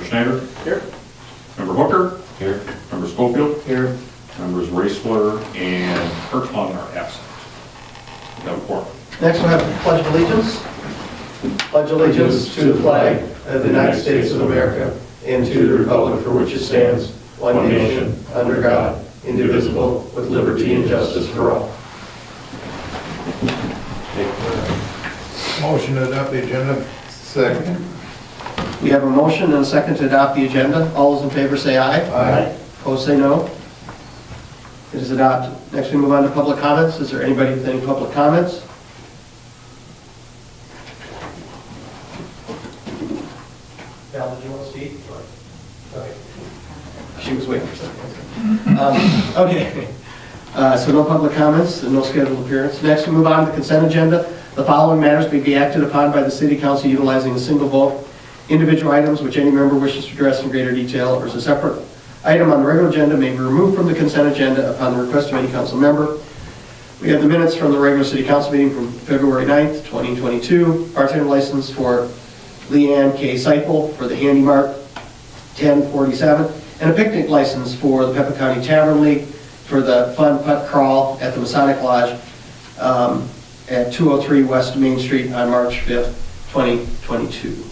Schneider. Here. Member Hooker. Here. Member Schofield. Here. Members Raisler and Kirchmann are absent. We have a quorum. Next we'll have the Pledge of Allegiance. Pledge allegiance to the flag of the United States of America and to the republic for which it stands, one nation, under God, indivisible, with liberty and justice for all. Motion to adopt the agenda. Second. We have a motion and a second to adopt the agenda. All those in favor say aye. Aye. Opposed say no. It is adopted. Next we move on to public comments. Is there anybody with any public comments? Val, did you want to speak? Okay. She was waiting for something. Okay. So no public comments and no scheduled appearance. Next we move on to the consent agenda. The following matters may be acted upon by the City Council utilizing a single vote. Individual items which any member wishes to address in greater detail or as a separate item on the regular agenda may be removed from the consent agenda upon the request of any council member. We have the minutes from the regular City Council meeting from February 9th, 2022. Bartender license for Leanne K. Seipel for the Handy Mart 1047, and a picnic license for the Pepin County Tavern League for the Fun Putt Crawl at the Masonic Lodge at 203 West Main Street on March 5th, 2022.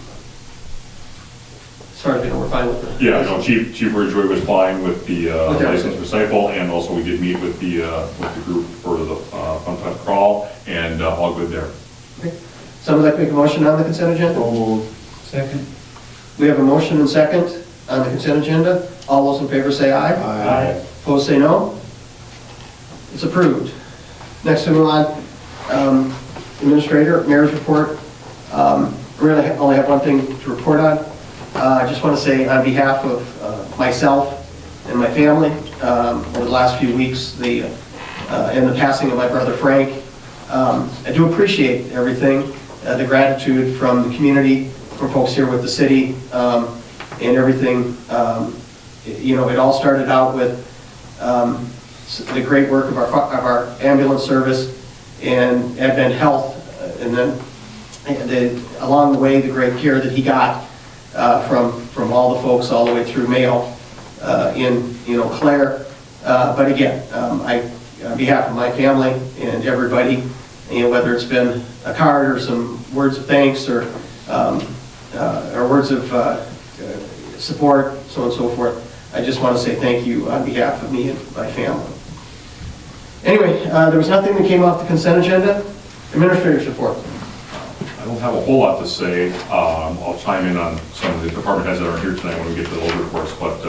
Sorry, we're fine with it. Yeah, no, Chief Ridgway was fine with the Okay. license recycle, and also we did meet with the group for the Fun Putt Crawl, and all good there. Okay. Someone like to make a motion on the consent agenda? Second. We have a motion and second on the consent agenda. All those in favor say aye. Aye. Opposed say no. It's approved. Next we move on. Administrator, Mayor's report. Really only have one thing to report on. I just want to say on behalf of myself and my family, over the last few weeks, and the passing of my brother Frank, I do appreciate everything, the gratitude from the community, from folks here with the city, and everything. You know, it all started out with the great work of our ambulance service and Advent Health, and then along the way, the great care that he got from all the folks all the way through Mayo in Clare. But again, on behalf of my family and everybody, whether it's been a card or some words of thanks or words of support, so on and so forth, I just want to say thank you on behalf of me and my family. Anyway, there was nothing that came off the consent agenda. Administrator's report. I don't have a whole lot to say. I'll chime in on some of the department heads that are here tonight when we get to those reports. But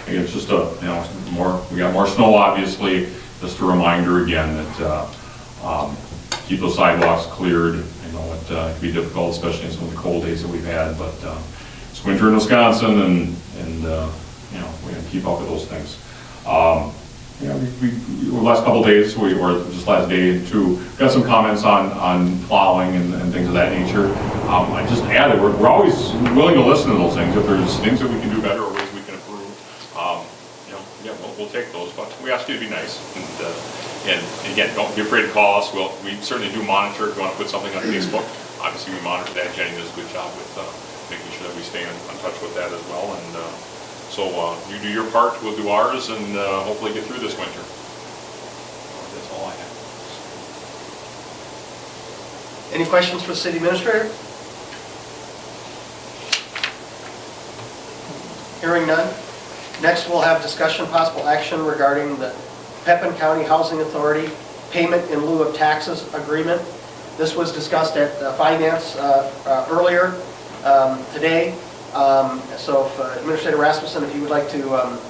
again, it's just we got more snow, obviously. Just a reminder again that keep those sidewalks cleared. I know it can be difficult, especially in some of the cold days that we've had. But it's winter in Wisconsin, and we got to keep up with those things. The last couple of days, or just last day or two, got some comments on plowing and things of that nature. I just added, we're always willing to listen to those things. If there's things that we can do better or ways we can improve, we'll take those. But we ask you to be nice. And again, don't be afraid to call us. We certainly do monitor if you want to put something on Facebook. Obviously, we monitor that. Jenny does a good job with making sure that we stay in touch with that as well. And so you do your part, we'll do ours, and hopefully get through this winter. That's all I have. Any questions for the city administrator? Hearing none. Next, we'll have discussion possible action regarding the Pepin County Housing Authority payment in lieu of taxes agreement. This was discussed at Finance earlier today. So if Administrator Rasmussen, if you would like to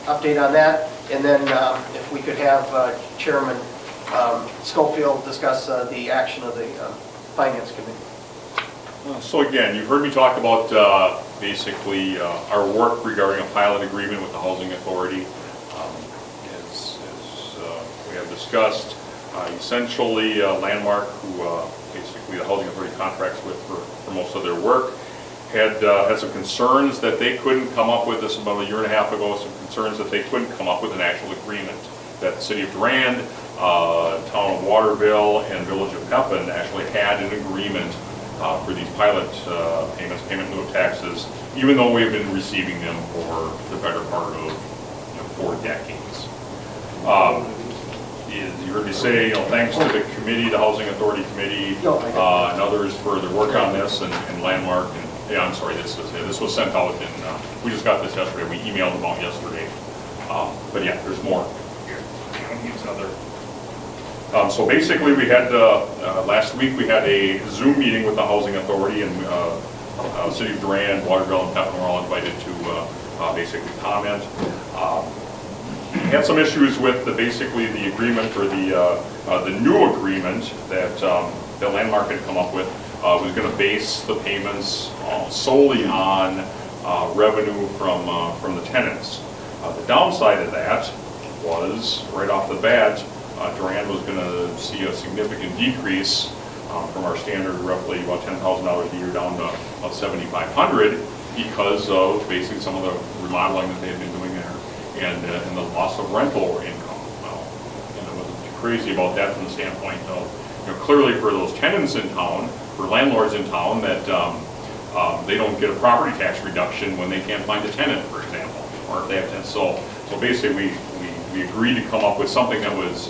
update on that, and then if we could have Chairman Schofield discuss the action of the Finance Committee. So again, you've heard me talk about basically our work regarding a pilot agreement with the Housing Authority. As we have discussed, essentially Landmark, who basically the Housing Authority contracts with for most of their work, had some concerns that they couldn't come up with this about a year and a half ago, some concerns that they couldn't come up with an actual agreement, that the City of Durand, Town of Waterville, and Village of Pepin actually had an agreement for these pilot payments, payment in lieu of taxes, even though we've been receiving them for the better part of 4 decades. You heard me say, thanks to the committee, the Housing Authority Committee, and others for their work on this, and Landmark, and, yeah, I'm sorry, this was sent out, and we just got this yesterday, we emailed them out yesterday. But yeah, there's more. Here, here's another. So basically, we had, last week, we had a Zoom meeting with the Housing Authority, and City of Durand, Waterville, and Pepin were all invited to basically comment. We had some issues with basically the agreement, or the new agreement that the Landmark had come up with, was going to base the payments solely on revenue from the tenants. The downside of that was, right off the bat, Durand was going to see a significant decrease from our standard roughly about $10,000 a year down to about $7,500 because of basically some of the remodeling that they had been doing there and the loss of rental income. Well, I wasn't too crazy about that from the standpoint of, clearly for those tenants in town, for landlords in town, that they don't get a property tax reduction when they can't find a tenant, for example, or if they have tenants. So basically we agreed to come up with something that was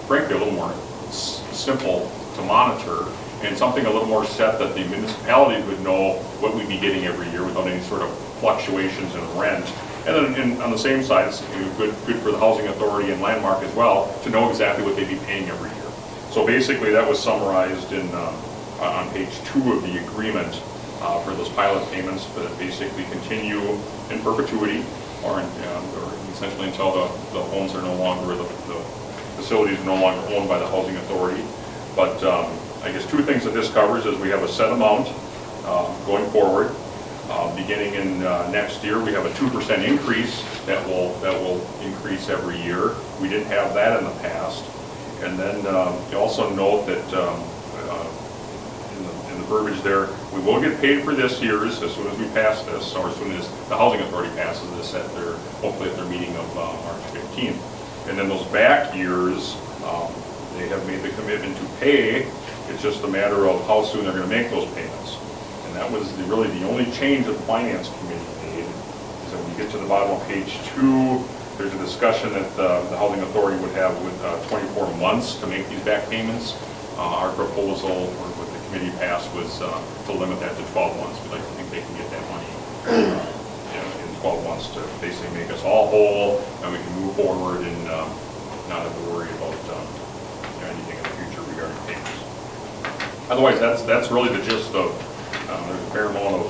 frankly a little more simple to monitor, and something a little more set that the municipality would know what we'd be getting every year without any sort of fluctuations in rent. And then on the same side, it's good for the Housing Authority and Landmark as well to know exactly what they'd be paying every year. So basically that was summarized on page 2 of the agreement for those pilot payments that basically continue in perpetuity or essentially until the homes are no longer, the facilities are no longer owned by the Housing Authority. But I guess 2 things that this covers is we have a set amount going forward. Beginning in next year, we have a 2% increase that will increase every year. We didn't have that in the past. And then you also note that in the verbiage there, we will get paid for this year's as soon as we pass this, or as soon as the Housing Authority passes this hopefully at their meeting of March 15th. And then those back years, they have made the commitment to pay. It's just a matter of how soon they're going to make those payments. And that was really the only change that the Finance Committee made. Is that when you get to the bottom of page 2, there's a discussion that the Housing Authority would have with 24 months to make these back payments. Our proposal, or what the committee passed, was to limit that to 12 months. We'd like to think they can get that money in 12 months to basically make us all whole, and we can move forward and not have to worry about anything in the future regarding payments. Otherwise, that's really the gist of. There's a fair amount of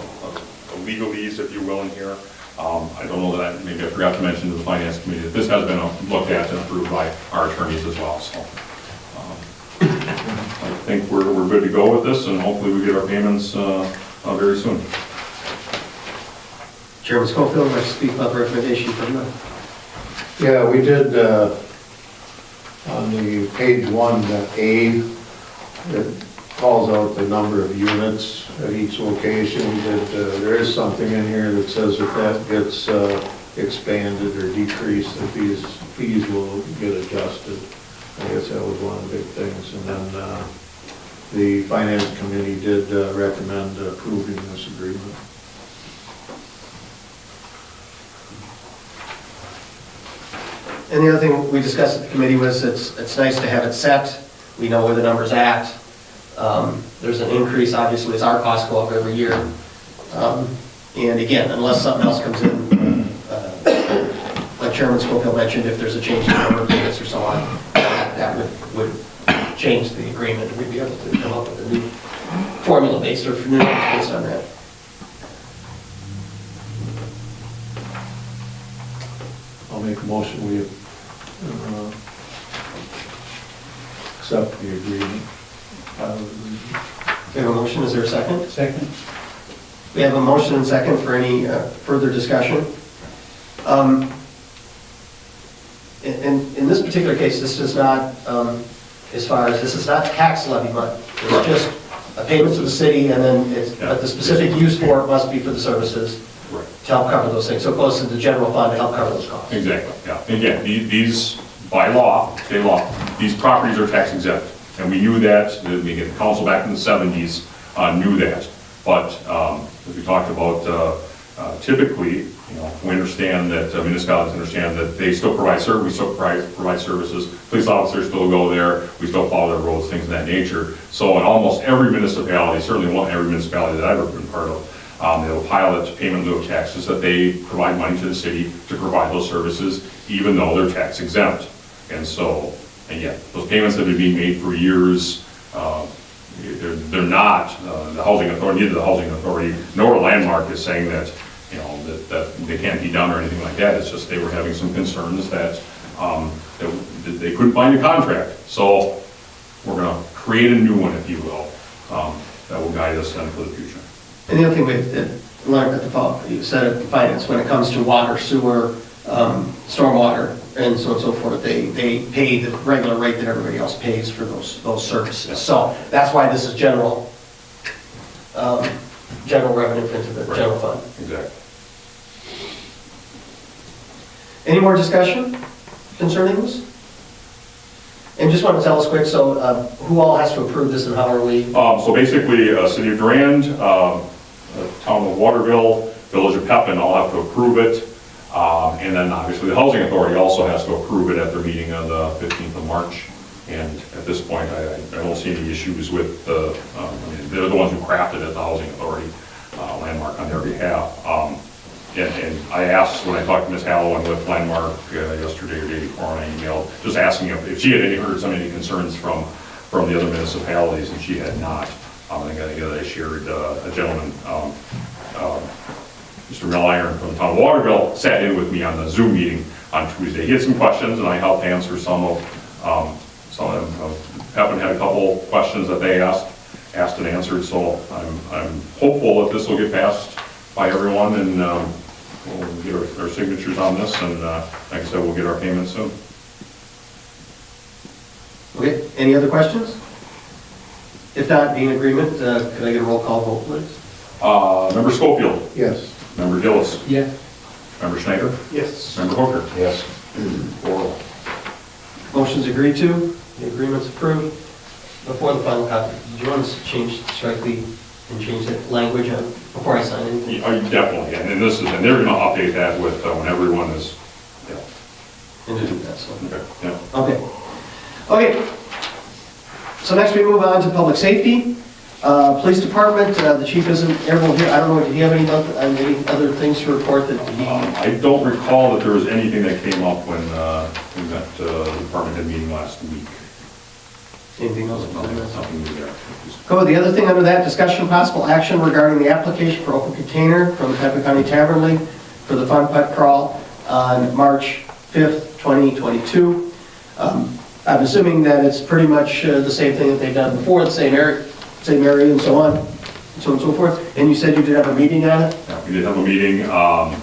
legalese, if you will, in here. I don't know that maybe I forgot to mention to the Finance Committee that this has been looked at and approved by our attorneys as well. So I think we're good to go with this, and hopefully we get our payments very soon. Chairman Schofield, would like to speak about the recommendation from the... Yeah, we did, on the page 1A, it calls out the number of units at each location. There is something in here that says if that gets expanded or decreased, that these fees will get adjusted. I guess that was one of the big things. And then the Finance Committee did recommend approving this agreement. And the other thing we discussed at the committee was it's nice to have it set. We know where the number's at. There's an increase, obviously, as our costs go up every year. And again, unless something else comes in, like Chairman Schofield mentioned, if there's a change in the number of payments or so on, that would change the agreement. We'd be able to come up with a new formula based or new numbers based on that. I'll make a motion, we accept the agreement. We have a motion, is there a second? Second. We have a motion and second for any further discussion. In this particular case, this is not, this is not tax levy money. It's just a payment to the city, and then but the specific use for it must be for the services to help cover those things. So it goes to the general fund to help cover those costs. Exactly, yeah. And again, these, by law, state law, these properties are tax exempt. And we knew that, the council back in the 70s knew that. But as we talked about, Typically, we understand that municipalities understand that they still provide service, we still provide services, police officers still go there, we still follow their roads, things of that nature. So in almost every municipality, certainly every municipality that I've ever been part of, they have a pilot payment in lieu of taxes that they provide money to the city to provide those services, even though they're tax exempt. And so, again, those payments have been being made for years. They're not, the housing authority, neither the housing authority nor Landmark is saying that, that they can't be done or anything like that. It's just they were having some concerns that, that they couldn't find a contract. So we're gonna create a new one, if you will, that will guide us then for the future. And the other thing we learned at the fall, you said at the finance, when it comes to water, sewer, stormwater, and so on and so forth, they pay the regular rate that everybody else pays for those services. So that's why this is general revenue into the general fund. Exactly. Any more discussion concerning this? And just want to tell us quick, so who all has to approve this and how are we? So basically, City of Durand, Town of Waterville, Village of Pepin all have to approve it. And then obviously the Housing Authority also has to approve it at their meeting on the 15th of March. And at this point, I don't see any issues with I mean, they're the ones who crafted it, the Housing Authority, Landmark on their behalf. And I asked, when I talked to Ms. Hallowen with Landmark yesterday or day before, and I emailed, just asking if she had heard any concerns from the other municipalities, and she had not. I think I shared a gentleman, Mr. Milliron from the Town of Waterville, sat in with me on the Zoom meeting on Tuesday. He had some questions, and I helped answer some of them. Pepin had a couple questions that they asked and answered, so I'm hopeful that this will get passed by everyone, and we'll get our signatures on this, and like I said, we'll get our payments soon. Okay, any other questions? If not, be in agreement, could I get a roll call vote, please? Member Schofield? Yes. Member Gillis? Yes. Member Schneider? Yes. Member Hooker? Yes. 4-0. Motion's agreed to, the agreement's approved. Before the final copy, did you want us to strike and change the language before I sign anything? Definitely, and this is, and they're gonna update that with when everyone is, And to do that, so. okay, yeah. Okay. So next we move on to public safety. Police department, the chief isn't able here. I don't know, did he have any other things to report that he? I don't recall that there was anything that came up when that department had a meeting last week. Anything else? Nothing new there. Cool. The other thing under that, discussion possible action regarding the application for open container from the Pepin County Tavern League for the Fun Putt Crawl on March 5th, 2022. I'm assuming that it's pretty much the same thing that they've done before, the St. Mary and so on, and so on and so forth. And you said you did have a meeting on it? Yeah, we did have a meeting. I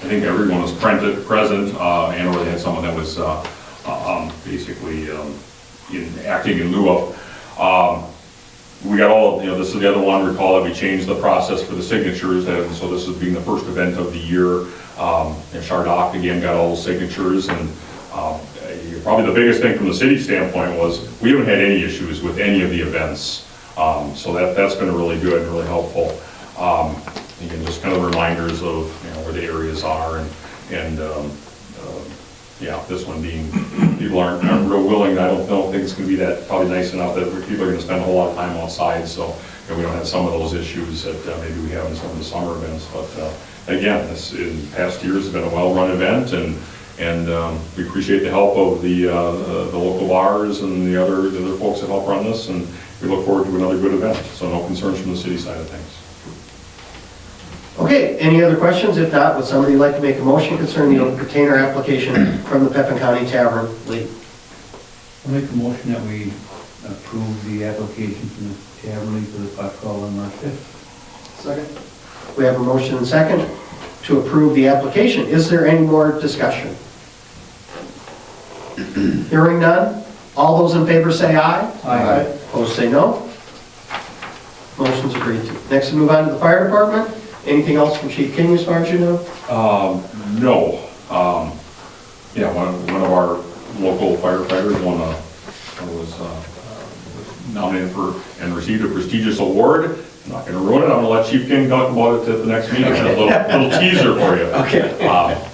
think everyone was present, and or they had someone that was basically acting in lieu of. We got all, this is the other one, recall that we changed the process for the signatures, and so this is being the first event of the year. And Chardock again got all the signatures, and probably the biggest thing from the city standpoint was we haven't had any issues with any of the events. So that's been really good and really helpful. Again, just kind of reminders of where the areas are, and yeah, this one being, people aren't real willing. I don't think it's going to be that probably nice enough that people are going to spend a whole lot of time outside. So we don't have some of those issues that maybe we have in some of the summer events. But again, this in past years has been a well-run event, and we appreciate the help of the local bars and the other folks that help run this, and we look forward to another good event. So no concerns from the city side of things. Okay, any other questions? If not, would somebody like to make a motion concerning the open container application from the Pepin County Tavern League? I'll make a motion that we approve the application from the Tavern League for the putt crawl on March 5th. Second. We have a motion and second to approve the application. Is there any more discussion? Hearing none. All those in favor say aye. Aye. Opposed say no. Motion's agreed to. Next, we move on to the fire department. Anything else from Chief King as far as you know? No. Yeah, one of our local firefighters was nominated for and received a prestigious award. I'm not going to ruin it. I'm going to let Chief King talk about it at the next meeting. A little teaser for you. Okay.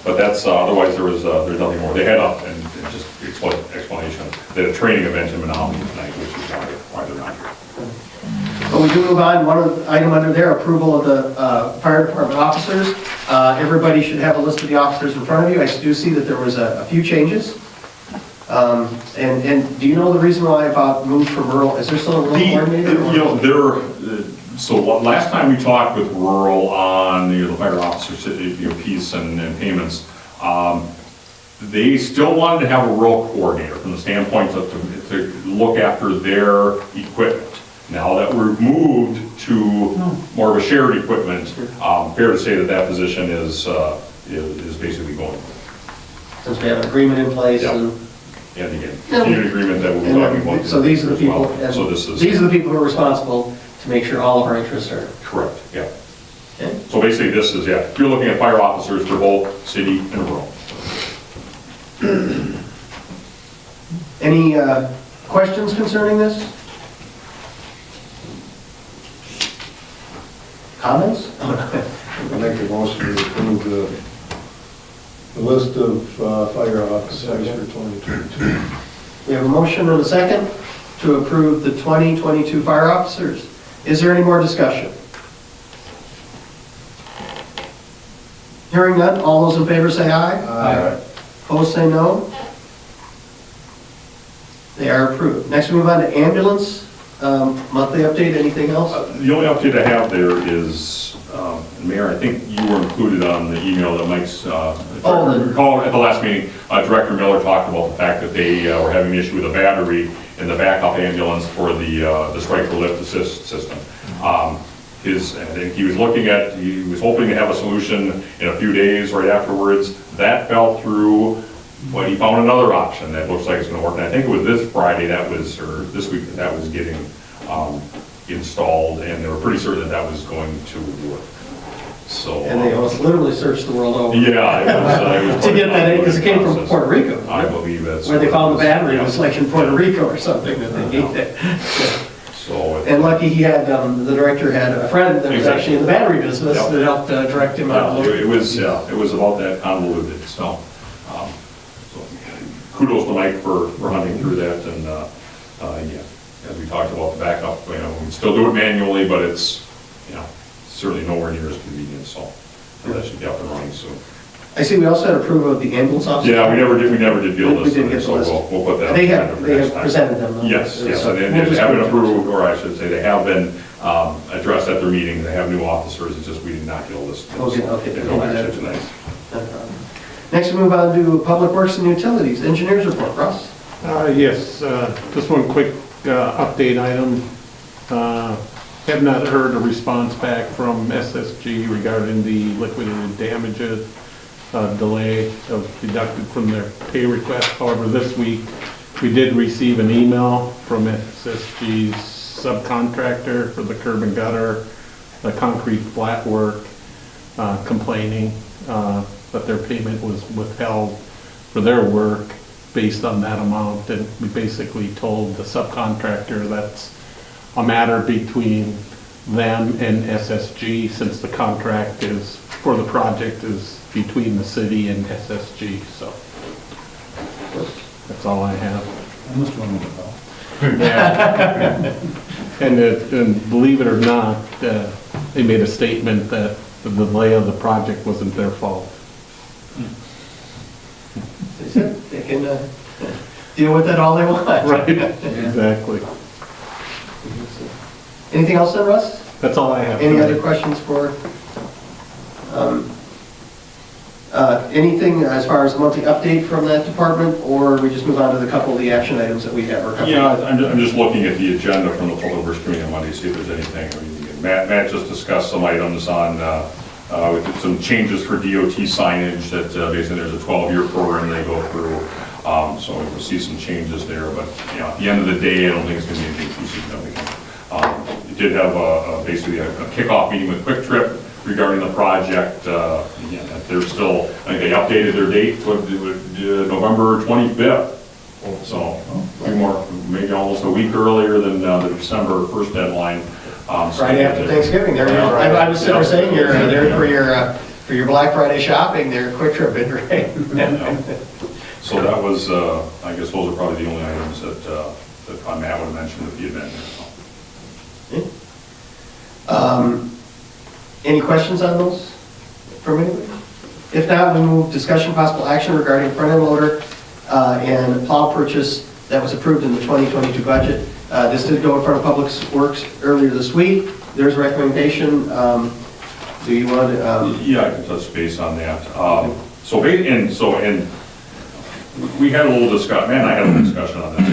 But that's, otherwise there's nothing more. They had and just explanation. They had a training event in Menominee tonight, which is why they're not here. But we do move on, one item under there, approval of the fire department officers. Everybody should have a list of the officers in front of you. I do see that there was a few changes. And do you know the reason why about moved from rural? Is there still a rural coordinator? So last time we talked with rural on the fire officer piece and payments, they still wanted to have a rural coordinator from the standpoint of to look after their equipment. Now that we're moved to more of a shared equipment, fair to say that position is basically going. Since we have an agreement in place. Yep. And again, continued agreement that we'll be talking about. So these are the people, So this is. these are the people who are responsible to make sure all of our interests are. Correct, yeah. Okay. So basically this is, you're looking at fire officers for both city and rural. Any questions concerning this? Comments? I make a motion to approve the list of fire officers for 2022. We have a motion and a second to approve the 2022 fire officers. Is there any more discussion? Hearing none, all those in favor say aye. Aye. Opposed say no. They are approved. Next we move on to ambulance, monthly update, anything else? The only update I have there is, Mayor, I think you were included on the email that Mike's, recall at the last meeting, Director Miller talked about the fact that they were having an issue with a battery in the backup ambulance for the strike for lift assist system. I think he was hoping to have a solution in a few days right afterwards. That fell through, but he found another option that looks like it's gonna work. And I think it was this Friday or this week that was getting installed, and they were pretty certain that was going to work. So. And they almost literally searched the world over. Yeah, it was To get that in, because it came from process. Puerto Rico. I believe that's. Where they found the battery, it Yeah. was like in Puerto Rico or something that they gave it. So. And lucky he had, the director had a friend that was Exactly. actually in the battery business Yep. that helped direct him out. It was about that convoluted, so kudos to Mike for hunting through that, and, as we talked about the backup, we still do it manually, but it's, certainly nowhere near as convenient, so that should be up and running soon. I see we also had approval of the ambulance officer. Yeah, we never did get a We list, didn't get the so list. we'll put that. They on have, for they next have time. presented them. though. Yes, So and they we'll just have been move to- approved, or I should say, they have been addressed at their meeting. They have new officers, it's just we did not get a list. Okay. They We'll go do that. action tonight. No problem. Next we move on to Public Works and Utilities, Engineers Report. Russ? Yes, just one quick update item. Have not heard a response back from SSG regarding the liquidated damages delay of deducted from their pay request. However, this week, we did receive an email from SSG's subcontractor for the curb and gutter, the concrete flat work, complaining that their payment was withheld for their work based on that amount. And we basically told the subcontractor that's a matter between them and SSG, since the contract is, for the project is between the city and SSG, so that's all I have. I must run with it, though. And believe it or not, they made a statement that the delay of the project wasn't their fault. They said they can deal with that all they want. Right, exactly. Anything else then, Russ? That's all I have. Any other questions for, anything as far as the monthly update from that department, or we just move on to the couple of the action items that we have? Or Yeah, I'm just looking at the agenda from the Public Works Committee on Monday, see if there's anything. I mean, Matt just discussed some items on, with some changes for DOT signage that basically there's a 12-year program they go through. So we'll see some changes there, but at the end of the day, I don't think it's going to be anything too significant. We did have basically a kickoff meeting with Quick Trip regarding the project. Again, they're still, I think they updated their date to November 25th So, a few more, maybe almost a week earlier than the December 1st deadline. Friday after Thanksgiving, there, I was sitting there saying, you're there for your Black Friday shopping, there, Quick Trip, bid rate. So that was, I guess those are probably the only items that Matt would have mentioned if he had been here. So. Any questions on those from anybody? If not, we move discussion possible action regarding front-end loader and plow purchase that was approved in the 2022 budget. This did go in front of Public Works earlier this week. There's a recommendation. Do you want to? Yeah, I can touch base on that. We had a little discussion, man, I had a little discussion on this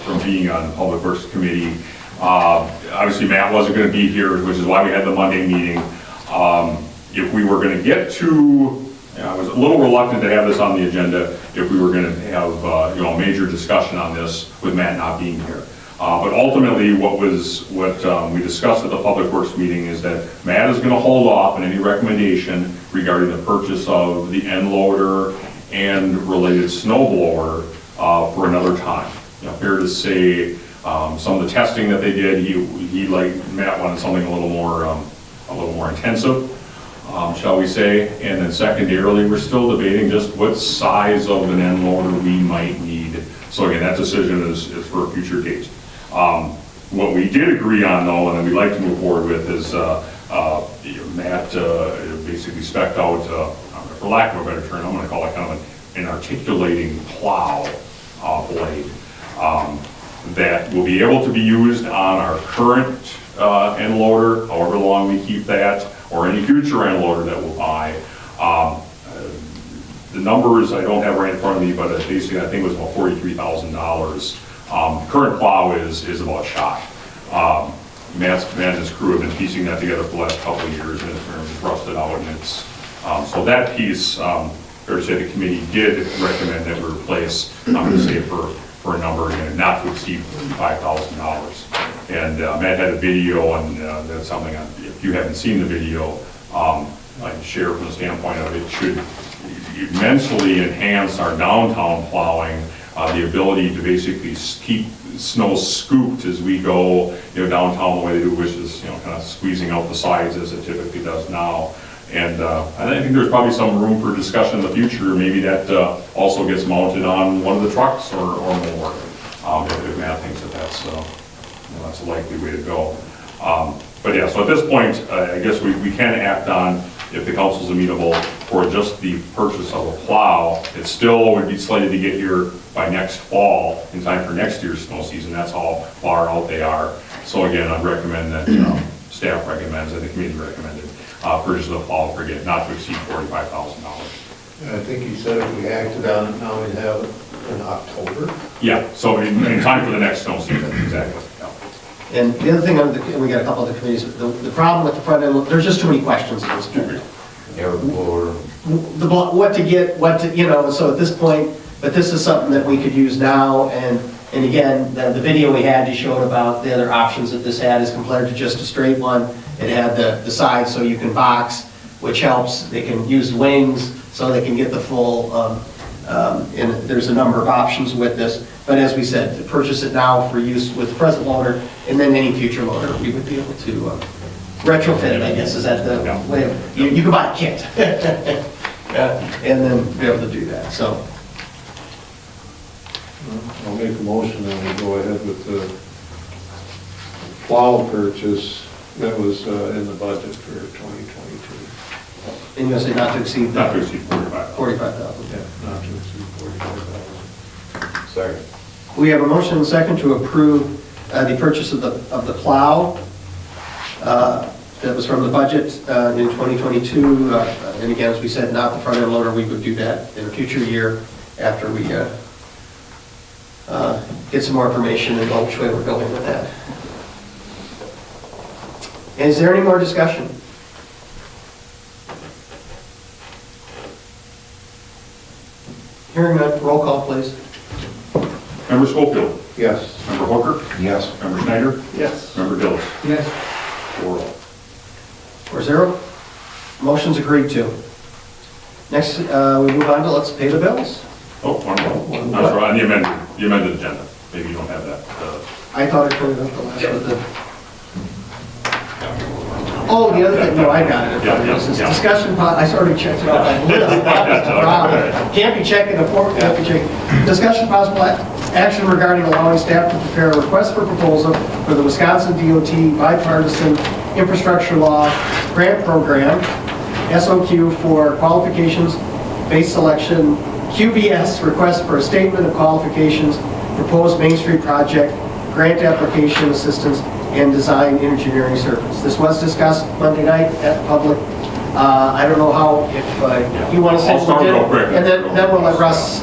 from being on the Public Works Committee. Obviously, Matt wasn't going to be here, which is why we had the Monday meeting. If we were going to get to, I was a little reluctant to have this on the agenda if we were going to have a major discussion on this with Matt not being here. But ultimately, what we discussed at the Public Works meeting is that Matt is going to hold off on any recommendation regarding the purchase of the end loader and related snow blower for another time. Fair to say, some of the testing that they did, he like Matt wanted something a little more intensive, shall we say. And then secondarily, we're still debating just what size of an end loader we might need. So again, that decision is for a future date. What we did agree on though, and we'd like to move forward with is Matt basically spec'd out, for lack of a better term, I'm going to call it kind of an articulating plow blade that will be able to be used on our current end loader, however long we keep that, or any future end loader that we'll buy. The numbers I don't have right in front of me, but basically I think it was about $43,000. Current plow is about shot. Matt and his crew have been piecing that together for the last couple of years, and it's rusted out, and it's so that piece, fair to say, the committee did recommend that we replace. I'm going to say for a number again, not to exceed $5,000. And Matt had a video, and that's something. If you haven't seen the video, I can share from the standpoint of it should immensely enhance our downtown plowing. The ability to basically keep snow scooped as we go, downtown the way they do, which is, kind of squeezing out the sides as it typically does now. And I think there's probably some room for discussion in the future. Maybe that also gets mounted on one of the trucks or more. If Matt thinks that that's a likely way to go. But yeah, so at this point, I guess we can act on, if the council's amenable, for just the purchase of a plow. It still would be slated to get here by next fall, in time for next year's snow season. That's how far out they are. So again, I'd recommend that staff recommends, and the committee recommended, purchase of a plow for again, not to exceed $45,000. I think he said if we acted on it now, we'd have it in October. Yeah, so in time for the next snow season, exactly. Yeah. And the other thing, and we got a couple other committees, the problem with the front end, there's just too many questions at this point. What to get, so at this point, but this is something that we could use now, and again, the video we had, you showed about the other options that this had as compared to just a straight one. It had the sides so you can box, which helps. They can use wings so they can get the full, and there's a number of options with this. But as we said, to purchase it now for use with the present loader, and then any future loader, we would be able to retrofit it, I guess, is that the way of, you can buy a kit. And then be able to do that, so. I'll make a motion that we go ahead with the plow purchase that was in the budget for 2022. And you'll say not to exceed Not to exceed 45. 45,000. Yeah, not to exceed 45,000. Second. We have a motion and a second to approve the purchase of the plow that was from the budget in 2022. And again, as we said, not the front end loader. We would do that in a future year after we get some more information and know which way we're going with that. Is there any more discussion? Hearing none, roll call, please. Member Schofield. Yes. Member Hooker. Yes. Member Schneider. Yes. Member Dillis. Yes. 4-0. Motion's agreed to. Next, we move on to let's pay the bills. Oh, one more. That's right, on the amended agenda. Maybe you don't have that. I thought I put it up the last one. Oh, the other thing, no, I got it. This is discussion, I sort of checked it off my list. That was the problem. Can't be checking the form, can't be checking. Discussion possible action regarding allowing staff to prepare a request for proposal for the Wisconsin DOT bipartisan infrastructure law grant program, SOQ, for qualifications based selection, QBS, request for a statement of qualifications, proposed Main Street project, grant application assistance, and design engineering service. This was discussed Monday night at public. I don't know how, if you want to say I'll start real quick. and then we'll let Russ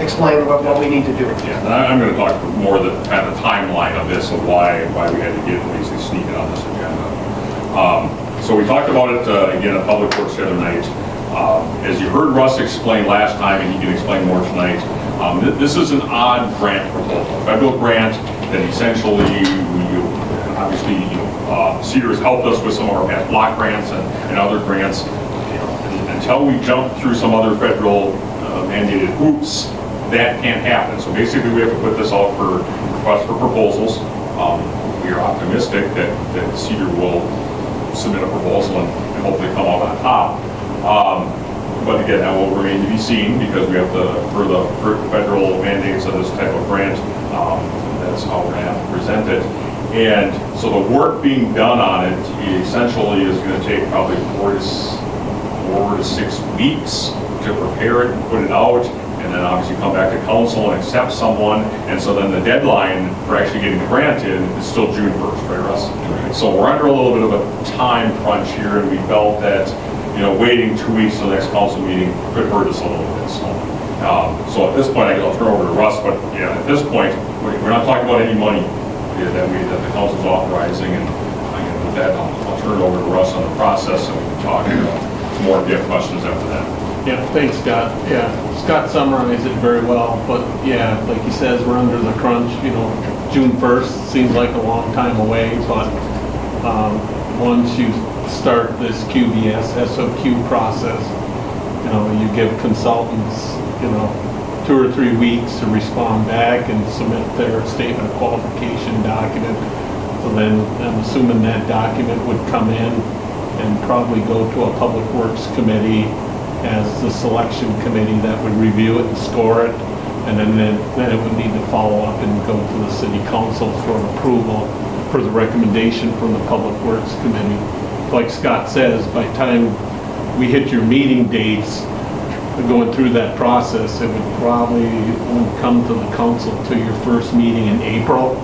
explain what we need to do. Yeah, and I'm going to talk more the kind of timeline of this, of why we had to get basically sneak it on this agenda. So we talked about it again at Public Works the other night. As you heard Russ explain last time, and he can explain more tonight, this is an odd grant proposal, a federal grant that essentially, obviously, Cedar has helped us with some of our past block grants and other grants. Until we jump through some other federal mandated hoops, that can't happen. So basically, we have to put this out for request for proposals. We are optimistic that Cedar will submit a proposal and hopefully come out on top. But again, that will remain to be seen because we have for the federal mandates of this type of grant, that's how we're going to have to present it. And so the work being done on it essentially is going to take probably 4 to 6 weeks to prepare it and put it out, and then obviously come back to council and accept someone. And so then the deadline for actually getting the grant in is still June 1st, right, Russ? Right. So we're under a little bit of a time crunch here, and we felt that waiting 2 weeks till the next council meeting could hurt us a little bit. So at this point, I guess I'll turn over to Russ, but yeah, at this point, we're not talking about any money that the council's authorizing, and with that, I'll turn it over to Russ on the process, and we can talk more if you have questions after that. Yeah, thanks, Scott. Yeah, Scott summarized it very well, but yeah, like he says, we're under the crunch. June 1st seems like a long time away, but once you start this QBS, SOQ process, you give consultants, 2 or 3 weeks to respond back and submit their statement of qualification document. So then I'm assuming that document would come in and probably go to a Public Works committee as the selection committee that would review it and score it. And then it would need to follow up and go to the city council for approval for the recommendation from the Public Works committee. Like Scott says, by the time we hit your meeting dates, going through that process, it would probably come to the council to your first meeting in April.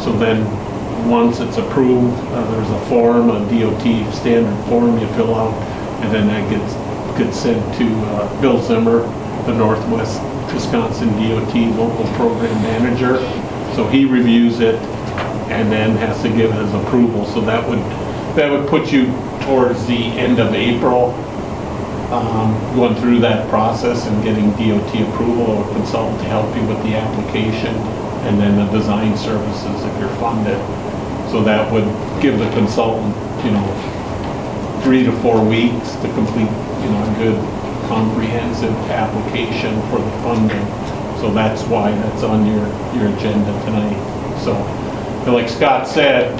So then, once it's approved, there's a form, a DOT standard form you fill out, and then that gets sent to Bill Zimmer, the Northwest Wisconsin DOT local program manager. So he reviews it and then has to give his approval. So that would put you towards the end of April, going through that process and getting DOT approval or a consultant to help you with the application, and then the design services if you're funded. So that would give the consultant, 3 to 4 weeks to complete, a good comprehensive application for the funding. So that's why that's on your agenda tonight. So, like Scott said,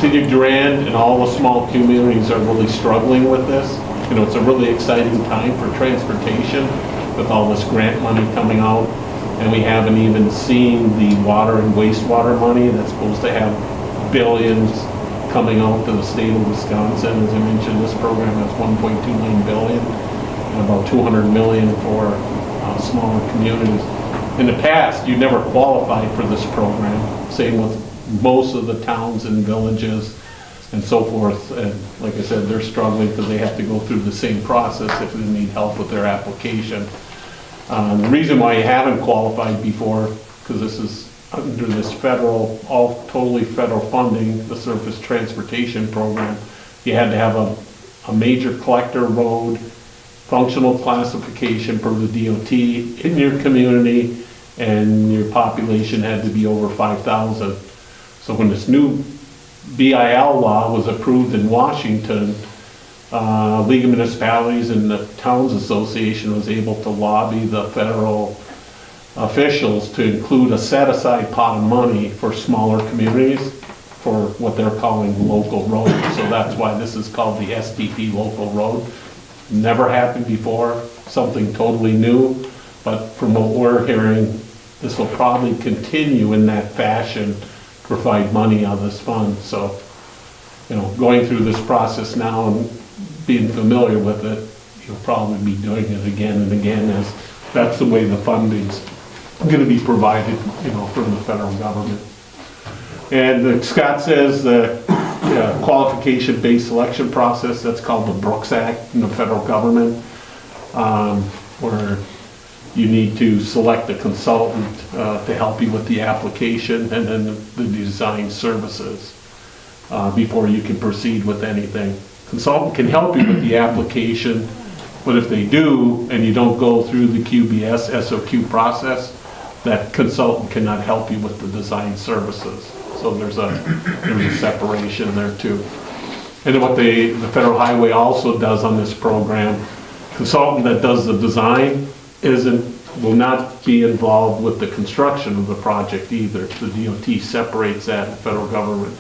City of Durand and all the small communities are really struggling with this. It's a really exciting time for transportation with all this grant money coming out. And we haven't even seen the water and wastewater money that's supposed to have billions coming out to the state of Wisconsin. As I mentioned, this program has $1.29 billion and about $200 million for smaller communities. In the past, you never qualified for this program. Same with most of the towns and villages and so forth. And like I said, they're struggling because they have to go through the same process if they need help with their application. The reason why you haven't qualified before, because this is under this all totally federal funding, the Surface Transportation Program, you had to have a major collector road, functional classification per the DOT in your community, and your population had to be over 5,000. So when this new BIL law was approved in Washington, League of Municipalities and the Towns Association was able to lobby the federal officials to include a set-aside pot of money for smaller communities for what they're calling local roads. So that's why this is called the STP local road. Never happened before, something totally new, but from what we're hearing, this will probably continue in that fashion, provide money out of this fund. So, you know, going through this process now and being familiar with it, you'll probably be doing it again and again, as that's the way the funding's gonna be provided, you know, from the federal government. And Scott says the qualification-based selection process, that's called the Brooks Act in the federal government, where you need to select a consultant to help you with the application and then the design services before you can proceed with anything. Consultant can help you with the application, but if they do and you don't go through the QBS SOQ process, that consultant cannot help you with the design services. So there's a separation there too. And then what the Federal Highway also does on this program, consultant that does the design will not be involved with the construction of the project either. The DOT separates that, the federal government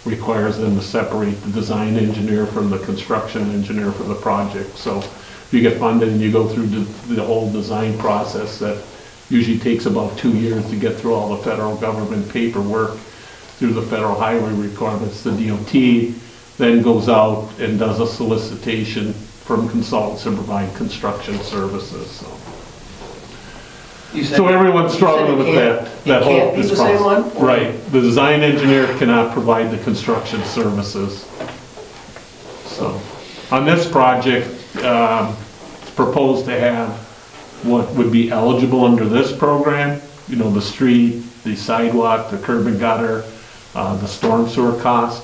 requires them to separate the design engineer from the construction engineer for the project. So if you get funded and you go through the whole design process, that usually takes about 2 years to get through all the federal government paperwork through the federal highway requirements. The DOT then goes out and does a solicitation from consultants to provide construction services. So everyone's struggling with that whole. It can't be the same one? Right. The design engineer cannot provide the construction services. So on this project, it's proposed to have what would be eligible under this program, you know, the street, the sidewalk, the curb and gutter, the storm sewer cost.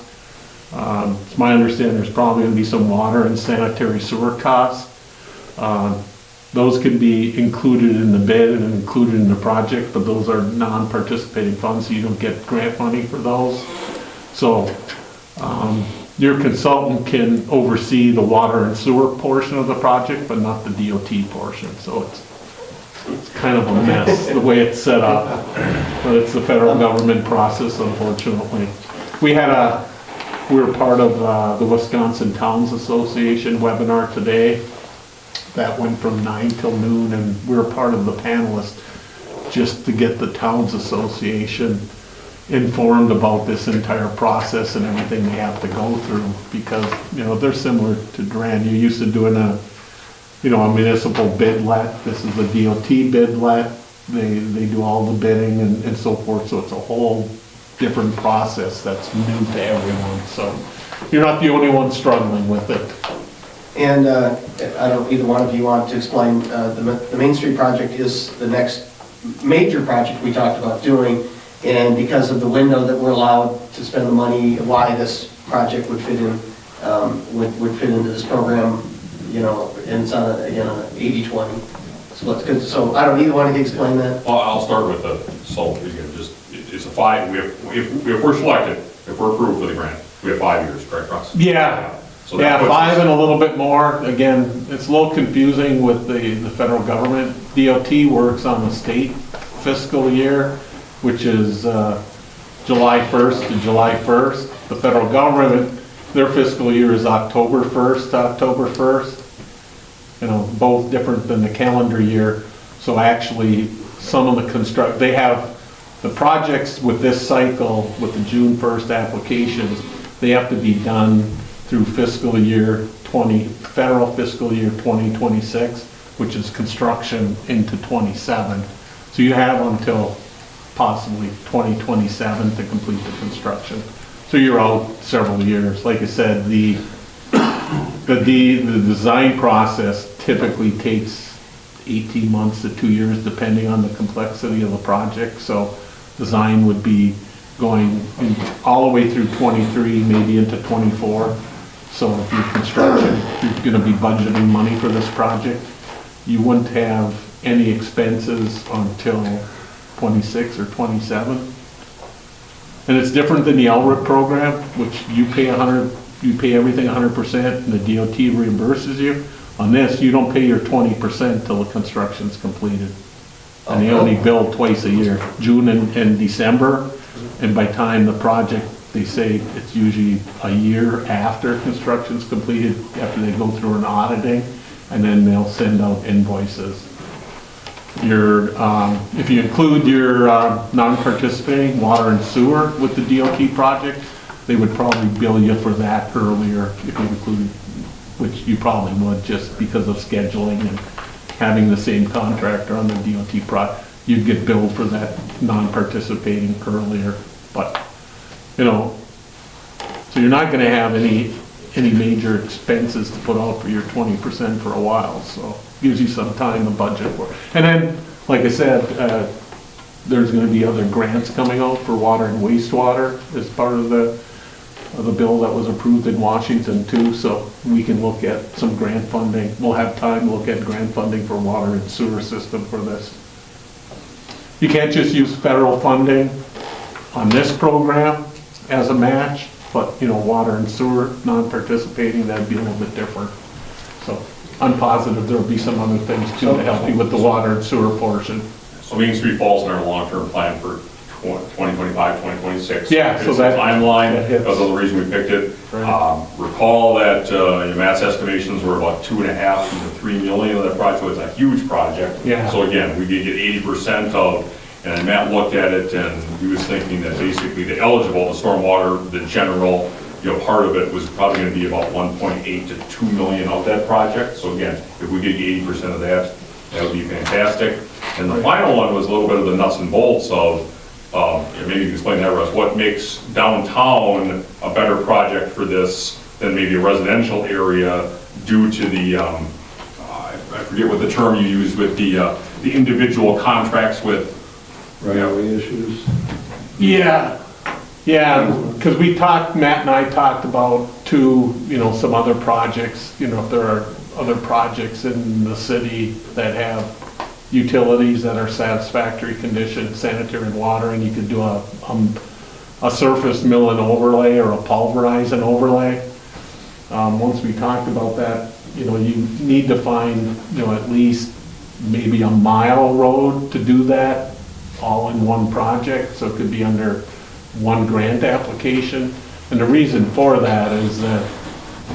It's my understanding there's probably going to be some water and sanitary sewer costs. Those can be included in the bid and included in the project, but those are non-participating funds, so you don't get grant money for those. So your consultant can oversee the water and sewer portion of the project, but not the DOT portion. So it's kind of a mess the way it's set up, but it's the federal government process, unfortunately. We were part of the Wisconsin Towns Association webinar today. That went from 9 till noon, and we were part of the panelists just to get the Towns Association informed about this entire process and everything they have to go through, because, you know, they're similar to Durand. You're used to doing a municipal bid let. This is a DOT bid let. They do all the bidding and so forth, so it's a whole different process that's new to everyone. So you're not the only one struggling with it. And I don't, either one of you want to explain, the Main Street project is the next major project we talked about doing, and because of the window that we're allowed to spend the money, why this project would fit in, would fit into this program, you know, and it's on an 80-20 split. Good. So I don't either one of you explain that. Well, I'll start with it's a 5, if we're selected, if we're approved for the grant, we have 5 years, correct, Russ? Yeah. So that puts 5 us- and a little bit more. Again, it's a little confusing with the federal government. DOT works on the state fiscal year, which is July 1st to July 1st. The federal government, their fiscal year is October 1st to October 1st. You know, both different than the calendar year. So actually, some of the they have the projects with this cycle, with the June 1st applications, they have to be done through fiscal year federal fiscal year 2026, which is construction into 27. So you have until possibly 2027 to complete the construction. So you're out several years. Like I said, the design process typically takes 18 months to 2 years, depending on the complexity of the project. So design would be going all the way through 23, maybe into 24. So if your construction, you're going to be budgeting money for this project, you wouldn't have any expenses until 26 or 27. And it's different than the LRIP program, which you pay 100% you pay everything 100% and the DOT reimburses you. On this, you don't pay your 20% till the construction's completed. And they only bill twice a year, June and December. And by time the project, they say it's usually a year after construction's completed, after they go through an auditing, and then they'll send out invoices. If you include your non-participating water and sewer with the DOT project, they would probably bill you for that earlier if you include, which you probably would just because of scheduling and having the same contractor on the DOT project. You'd get billed for that non-participating earlier, but, you know, so you're not gonna have any major expenses to put out for your 20% for a while, so gives you some time to budget for. And then, like I said, there's gonna be other grants coming out for water and wastewater as part of the bill that was approved in Washington too, so we can look at some grant funding. We'll have time to look at grant funding for water and sewer system for this. You can't just use federal funding on this program as a match, but, you know, water and sewer non-participating, that'd be a little bit different. So I'm positive there'll be some other things too to help you with the water and sewer portion. So Main Street falls in our long-term plan for 2025, 2026. Yeah, so it's a that timeline, hits. because of the reason we picked it. Right. Recall that Matt's estimations were about 2.5 to 3 million of that project. It's a huge project. Yeah. So again, we did get 80% of, and Matt looked at it and he was thinking that basically the eligible, the stormwater, the general, part of it was probably going to be about 1.8 to 2 million of that project. So again, if we get 80% of that, that would be fantastic. And the final one was a little bit of the nuts and bolts of, maybe you can explain that, Russ, what makes downtown a better project for this than maybe a residential area due to the, I forget what the term you used with the individual contracts with. Right-of-way issues. Yeah, because Matt and I talked about too, some other projects, if there are other projects in the city that have utilities that are satisfactory condition, sanitary and water, and you could do a surface mill and overlay or a pulverize and overlay. Once we talked about that, you need to find, at least maybe a mile road to do that all in one project, so it could be under one grant application. And the reason for that is that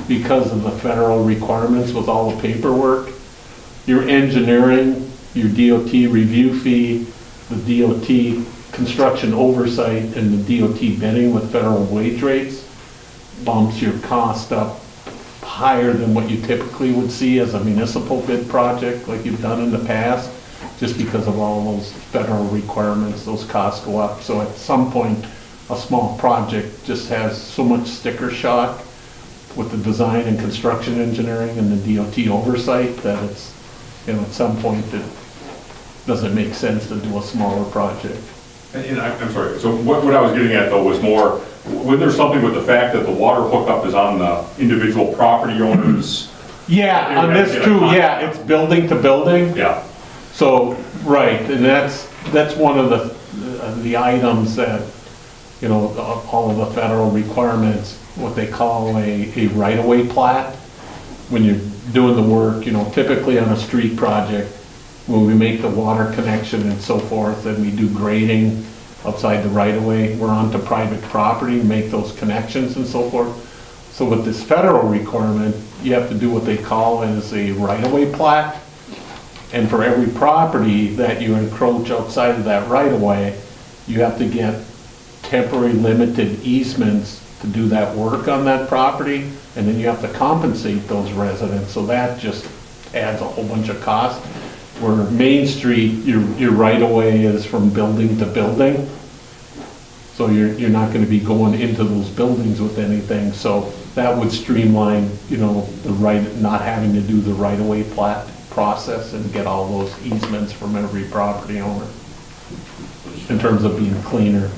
because of the federal requirements with all the paperwork, your engineering, your DOT review fee, the DOT construction oversight, and the DOT bidding with federal wage rates bumps your cost up higher than what you typically would see as a municipal bid project like you've done in the past, just because of all those federal requirements, those costs go up. So at some point, a small project just has so much sticker shock with the design and construction engineering and the DOT oversight that it's, at some point it doesn't make sense to do a smaller project. And I'm sorry, so what I was getting at though was more, wasn't there something with the fact that the water hookup is on the individual property owners? Yeah, on this too, yeah, it's building to building. Yeah. So, right, and that's one of the items that, all of the federal requirements, what they call a right-of-way plat. When you're doing the work, typically on a street project, when we make the water connection and so forth, and we do grading outside the right-of-way, we're onto private property, make those connections and so forth. So with this federal requirement, you have to do what they call as a right-of-way plat. And for every property that you encroach outside of that right-of-way, you have to get temporary limited easements to do that work on that property, and then you have to compensate those residents. So that just adds a whole bunch of cost. Where Main Street, your right-of-way is from building to building. So you're not gonna be going into those buildings with anything. So that would streamline, not having to do the right-of-way plat process and get all those easements from every property owner in terms of being cleaner.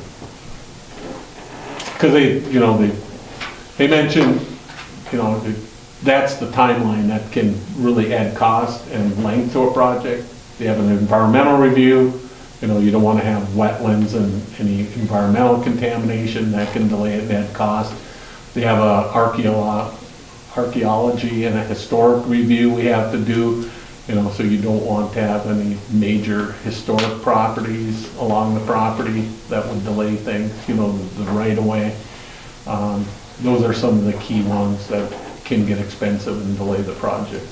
Because they mentioned, that's the timeline that can really add cost and length to a project. They have an environmental review, you don't want to have wetlands and any environmental contamination that can delay it and add cost. They have a archaeology and a historic review we have to do, so you don't want to have any major historic properties along the property that would delay things, the right of way. Those are some of the key ones that can get expensive and delay the project,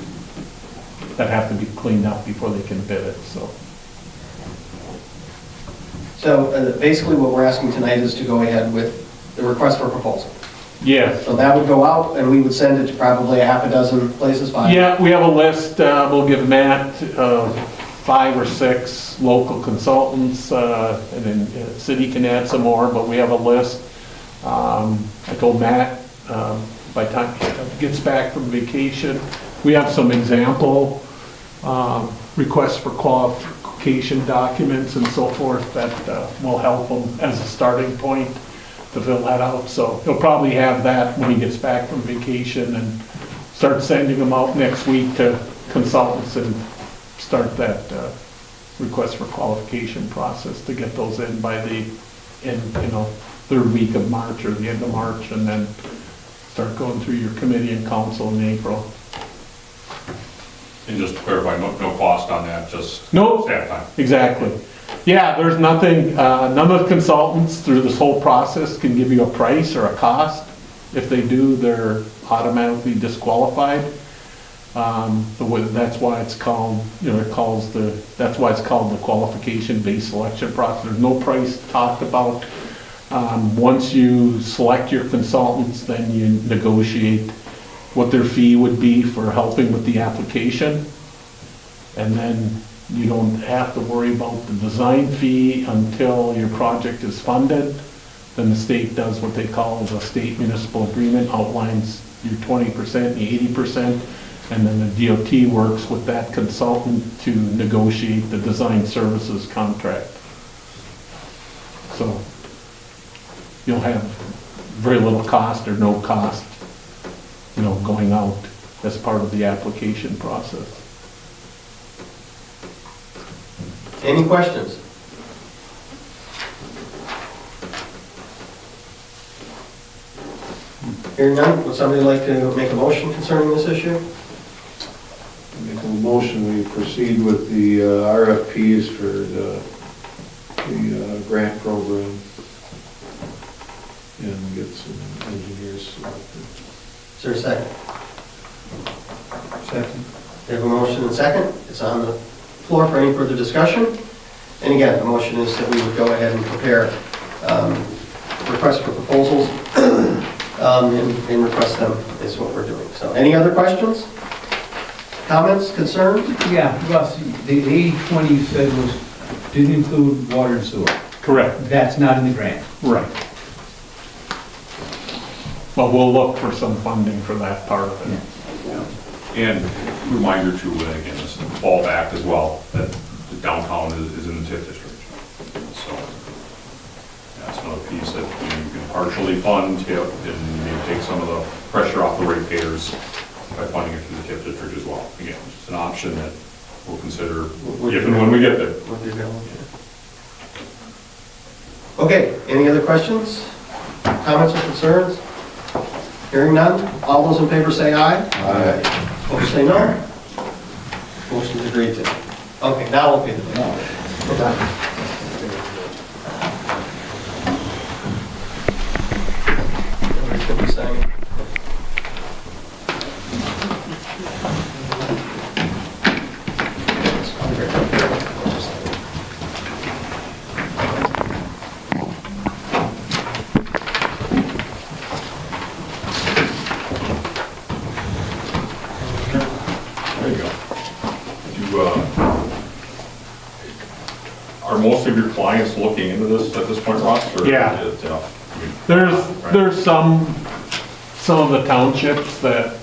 that have to be cleaned up before they can bid it, so. So basically what we're asking tonight is to go ahead with the request for proposal. Yes. So that would go out and we would send it to probably a half a dozen places, 5? Yeah, we have a list, we'll give Matt 5 or 6 local consultants, and then the city can add some more, but we have a list. I told Matt, by the time he gets back from vacation, we have some example requests for qualification documents and so forth that will help him as a starting point to fill that out. So he'll probably have that when he gets back from vacation and start sending them out next week to consultants and start that request for qualification process to get those in by the end, third week of March or the end of March, and then start going through your committee and council in April. And just to clarify, no cost on that, just Nope. staff time. Exactly. Yeah, there's nothing, none of the consultants through this whole process can give you a price or a cost. If they do, they're automatically disqualified. That's why it's called, that's why it's called the qualification-based selection process. There's no price talked about. Once you select your consultants, then you negotiate what their fee would be for helping with the application. And then you don't have to worry about the design fee until your project is funded. Then the state does what they call the state municipal agreement, outlines your 20%, the 80%, and then the DOT works with that consultant to negotiate the design services contract. So you'll have very little cost or no cost, going out as part of the application process. Any questions? Hearing none, would somebody like to make a motion concerning this issue? Make a motion, we proceed with the RFPs for the grant program and get some engineers selected. Is there a second? Second. We have a motion and second. It's on the floor for any further discussion. And again, the motion is that we would go ahead and prepare requests for proposals and request them is what we're doing. So any other questions? Comments, concerns? Yeah, Russ, the 80/20 you said didn't include water and sewer. Correct. That's not in the grant. Right. But we'll look for some funding for that part of it. And reminder too, again, this fallback as well, that the downtown is in the TIF district. So that's another piece that you can partially fund TIF and maybe take some of the pressure off the ratepayers by funding it through the TIF district as well. Again, it's an option that we'll consider if and when we get there. Okay, any other questions, comments or concerns? Hearing none, all those in favor say aye. Aye. Opposed say no. Motion is agreed to. Okay, now we'll pay the bill. We're done. Everybody should be signing. There you go. Are most of your clients looking into this at this point, Ross? Or Yeah. is it, There's some of the townships that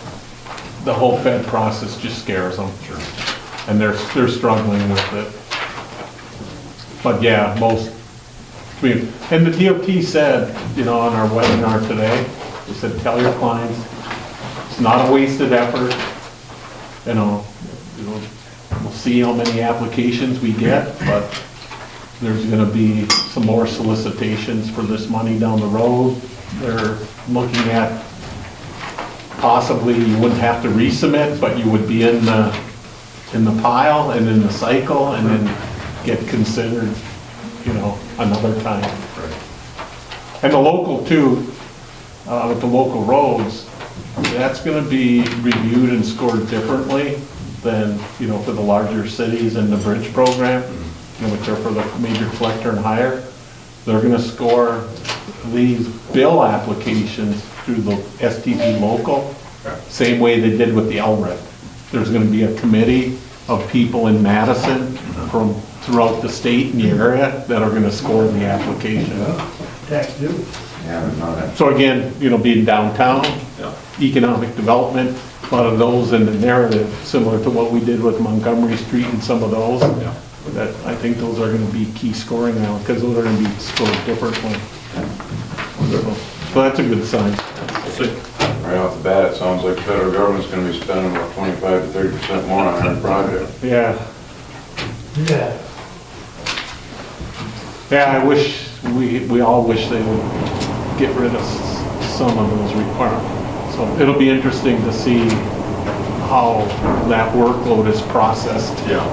the whole Fed process just scares them. Sure. And they're struggling with it. But yeah, and the DOT said, on our webinar today, they said, tell your clients, it's not a wasted effort. We'll see how many applications we get, but there's gonna be some more solicitations for this money down the road. They're looking at possibly you wouldn't have to resubmit, but you would be in the pile and in the cycle and then get considered, another time. And the local too, with the local roads, that's gonna be reviewed and scored differently than, for the larger cities and the bridge program, which are for the major collector and hire. They're gonna score these bill applications through the STP local, same way they did with the LRIP. There's gonna be a committee of people in Madison from throughout the state and the area that are gonna score the application. Tax due. Yeah, I know that. So again, being downtown, Yeah. economic development, a lot of those in the narrative, similar to what we did with Montgomery Street and some of those. Yeah. That, I think those are gonna be key scoring now, because those are gonna be scored differently. So that's a good sign. We'll see. Right off the bat, it sounds like the federal government's gonna be spending about 25 to 30% more on our project. Yeah. Yeah. Yeah, I wish, we all wish they would get rid of some of those requirements. So it'll be interesting to see how that workload is processed. Yeah.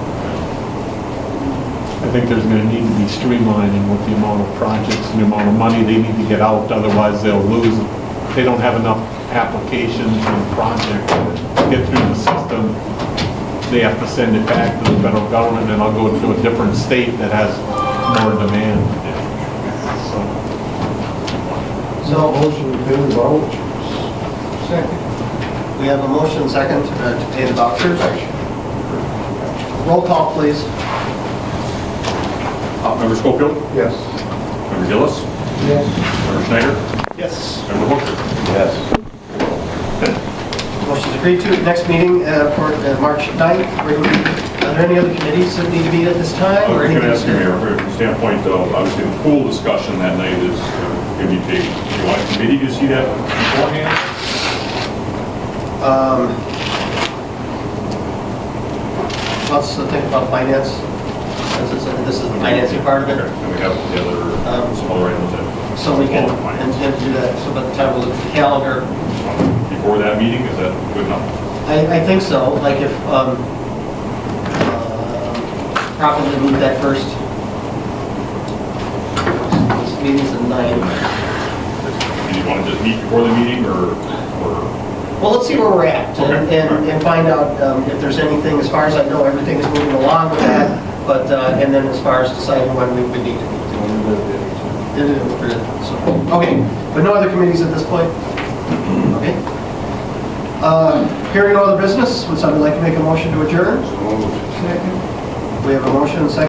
I think there's gonna need to be streamlining with the amount of projects and the amount of money they need to get out, otherwise they'll lose. They don't have enough applications and projects to get through the system. They have to send it back to the federal government, and I'll go to a different state that has more demand. So Motion to pay the vouchers. second. We have a motion second to pay the vouchers. Roll call, please. Member Schofield? Yes. Member Gillis? Yes. Member Schneider? Yes. Member Hooker? Yes. Motion's agreed to. Next meeting for March 9th. Are there any other committees that need to be at this time? I or was going to anything? ask you, Mayor, from the standpoint of, obviously, the pool discussion that night is going to be big. Do you want a committee to see that beforehand? Let's think about finance. This is the financing part of it. Okay, and we have the other, some other items that. So we can and do that. So by the time we look at the calendar, Before that meeting, is that good enough? I think so. Like if probably move that first. This meeting's at 9. Do you want to just meet before the meeting, or? Well, let's see where we're at Okay. and find out if there's anything. As far as I know, everything is moving along with that. But and then as far as deciding when we would need to meet. So, okay, but no other committees at this point? Okay. Hearing no other business, would somebody like to make a motion to adjourn? So moved. We have a motion and a second.